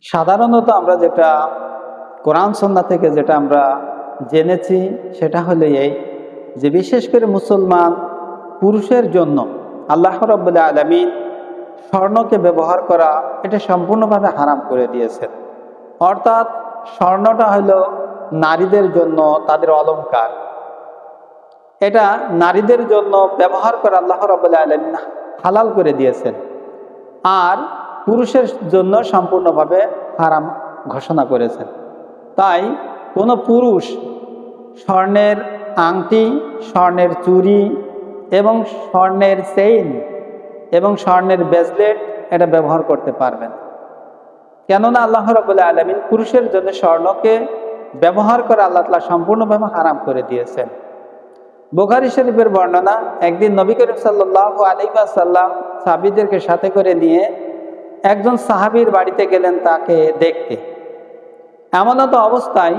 সাধারণত আমরা যেটা কোরআন সুন্নাহ থেকে যেটা আমরা জেনেছি সেটা হলো এই যে বিশেষ করে মুসলমান পুরুষের জন্য আল্লাহ রাব্বুল আলামিন স্বর্ণকে ব্যবহার করা এটা সম্পূর্ণভাবে হারাম করে দিয়েছেন। অর্থাৎ স্বর্ণটা হলো নারীদের জন্য তাদের অলংকার, এটা নারীদের জন্য ব্যবহার করা আল্লাহ রাব্বুল আলামিন হালাল করে দিয়েছেন, আর পুরুষের জন্য সম্পূর্ণভাবে হারাম ঘোষণা করেছেন। তাই কোনো পুরুষ স্বর্ণের আংটি, স্বর্ণের চুড়ি এবং স্বর্ণের চেইন এবং স্বর্ণের ব্রেসলেট এটা ব্যবহার করতে পারবেন। কেননা আল্লাহ রাব্বুল আলামিন পুরুষের জন্য স্বর্ণকে ব্যবহার করে আল্লাহ তাআলা সম্পূর্ণভাবে হারাম করে দিয়েছেন। বুখারী শরীফের বর্ণনা, একদিন নবী করিম সাল্লাল্লাহু আলাইহি ওয়াসাল্লাম সাহাবীদেরকে সাথে করে নিয়ে একজন সাহাবীর বাড়িতে গেলেন তাকে দেখতে। এমনত অবস্থায়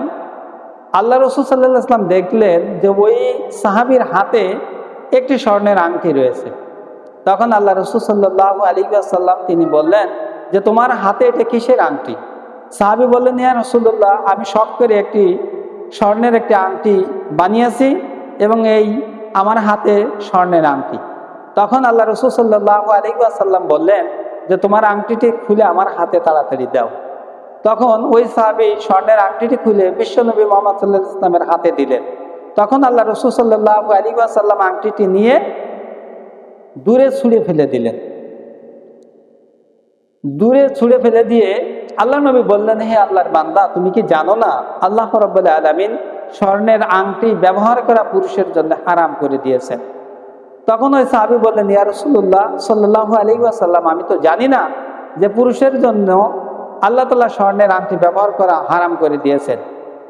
আল্লাহ রাসূল সাল্লাল্লাহু আলাইহি ওয়াসাল্লাম দেখলেন যে ওই সাহাবীর হাতে একটি স্বর্ণের আংটি রয়েছে। তখন আল্লাহ রাসূল সাল্লাল্লাহু আলাইহি ওয়াসাল্লাম তিনি বললেন যে তোমার হাতে এটা কিসের আংটি? সাহাবী বললেন, ইয়া রাসূলুল্লাহ, আমি শখ করে একটি স্বর্ণের একটি আংটি বানিয়েছি এবং এই আমার হাতে স্বর্ণের আংটি। তখন আল্লাহ রাসূল সাল্লাল্লাহু আলাইহি ওয়াসাল্লাম বললেন যে তোমার আংটিটি খুলে আমার হাতে তাড়াতাড়ি দাও। তখন ওই সাহাবী স্বর্ণের আংটিটি খুলে বিশ্বনবী মুহাম্মদ সাল্লাল্লাহু আলাইহি ওয়াসাল্লামের হাতে দিলেন। তখন আল্লাহ রাসূল সাল্লাল্লাহু আলাইহি ওয়াসাল্লাম আংটিটি নিয়ে দূরে ছুঁড়ে ফেলে দিলেন। দূরে ছুঁড়ে ফেলে দিয়ে আল্লাহ নবী বললেন, হে আল্লাহর বান্দা, তুমি কি জানো না আল্লাহ রাব্বুল আলামিন স্বর্ণের আংটি ব্যবহার করা পুরুষের জন্য হারাম করে দিয়েছেন? তখন ওই সাহাবী বললেন, ইয়া রাসূলুল্লাহ সাল্লাল্লাহু আলাইহি ওয়াসাল্লাম, আমি তো জানি না যে পুরুষের জন্য আল্লাহ তাআলা স্বর্ণের আংটি ব্যবহার করা হারাম করে দিয়েছেন।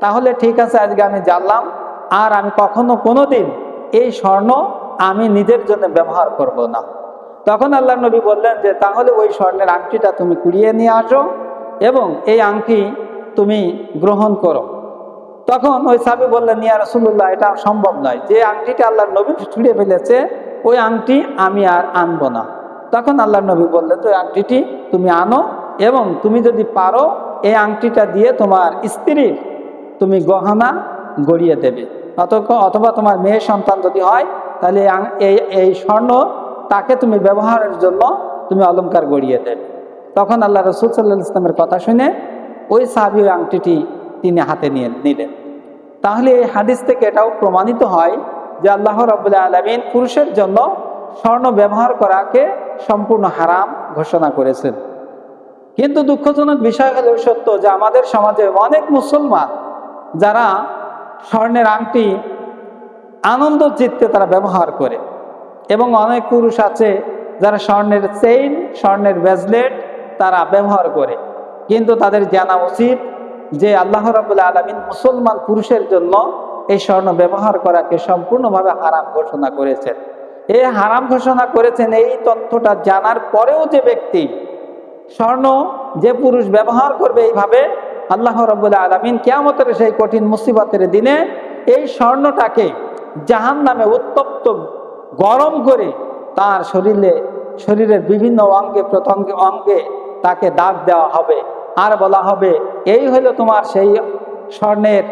তাহলে ঠিক আছে, আজকে আমি জানলাম, আর আমি কখনো কোনোদিন এই স্বর্ণ আমি নিজের জন্য ব্যবহার করব না। তখন আল্লাহ নবী বললেন যে তাহলে ওই স্বর্ণের আংটিটা তুমি কুড়িয়ে নিয়ে আসো এবং এই আংটি তুমি গ্রহণ করো। তখন ওই সাহাবী বললেন, ইয়া রাসূলুল্লাহ, এটা সম্ভব নয়, যে আংটিটা আল্লাহর নবী ছুঁড়ে ফেলেছে ওই আংটি আমি আর আনবো না। তখন আল্লাহর নবী বললেন, তো আংটিটি তুমি আনো এবং তুমি যদি পারো এই আংটিটা দিয়ে তোমার স্ত্রীর তুমি গহনা গড়িয়ে দেবে, অথবা তোমার মেয়ে সন্তান যদি হয় তাহলে এই স্বর্ণ তাকে তুমি ব্যবহারের জন্য তুমি অলংকার গড়িয়ে দেবে। তখন আল্লাহ রাসূল সাল্লাল্লাহু আলাইহি ওয়াসাল্লামের কথা শুনে ওই সাহাবী ওই আংটিটি তিনি হাতে নিয়ে নিলেন। তাহলে এই হাদিস থেকে এটাও প্রমাণিত হয় যে আল্লাহ রাব্বুল আলামিন পুরুষের জন্য স্বর্ণ ব্যবহার করাকে সম্পূর্ণ হারাম ঘোষণা করেছেন। কিন্তু দুঃখজনক বিষয় হলেও সত্য যে আমাদের সমাজে অনেক মুসলমান যারা স্বর্ণের আংটি আনন্দ চিত্তে তারা ব্যবহার করে, এবং অনেক পুরুষ আছে যারা স্বর্ণের চেইন, স্বর্ণের ব্রেসলেট তারা ব্যবহার করে। কিন্তু তাদের জানা উচিত যে আল্লাহ রাব্বুল আলামিন মুসলমান পুরুষের জন্য এই স্বর্ণ ব্যবহার করাকে সম্পূর্ণভাবে হারাম ঘোষণা করেছেন। এই হারাম ঘোষণা করেছেন এই তথ্যটা জানার পরেও যে ব্যক্তি স্বর্ণ যে পুরুষ ব্যবহার করবে এইভাবে, আল্লাহ রাব্বুল আলামিন কিয়ামতের সেই কঠিন মুসিবতের দিনে এই স্বর্ণটাকে জাহান্নামে উত্তপ্ত গরম করে তার শরীরের বিভিন্ন অঙ্গে অঙ্গে তাকে দাগ দেওয়া হবে, আর বলা হবে এই হলো তোমার সেই স্বর্ণের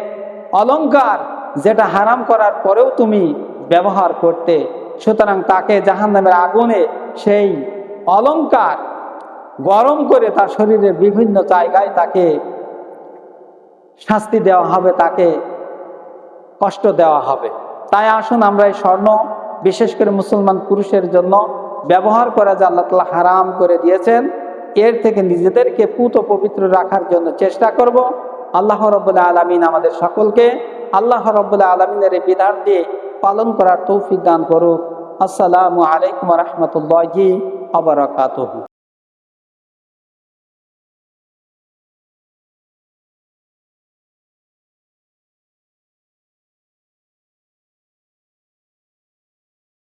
অলংকার যেটা হারাম করার পরেও তুমি ব্যবহার করতে। সুতরাং তাকে জাহান্নামের আগুনে সেই অলংকার গরম করে তার শরীরের বিভিন্ন জায়গায় তাকে শাস্তি দেওয়া হবে, তাকে কষ্ট দেওয়া হবে। তাই আসুন আমরা এই স্বর্ণ বিশেষ করে মুসলমান পুরুষের জন্য ব্যবহার করা যে আল্লাহ তাআলা হারাম করে দিয়েছেন এর থেকে নিজেদেরকে পুত পবিত্র রাখার জন্য চেষ্টা করব। আল্লাহ রাব্বুল আলামিন আমাদের সকলকে আল্লাহ রাব্বুল আলামিনের এই বিধান দিয়ে পালন করার তৌফিক দান করুক। আসসালামু আলাইকুম ওয়া রাহমাতুল্লাহি ওয়া বারাকাতুহু।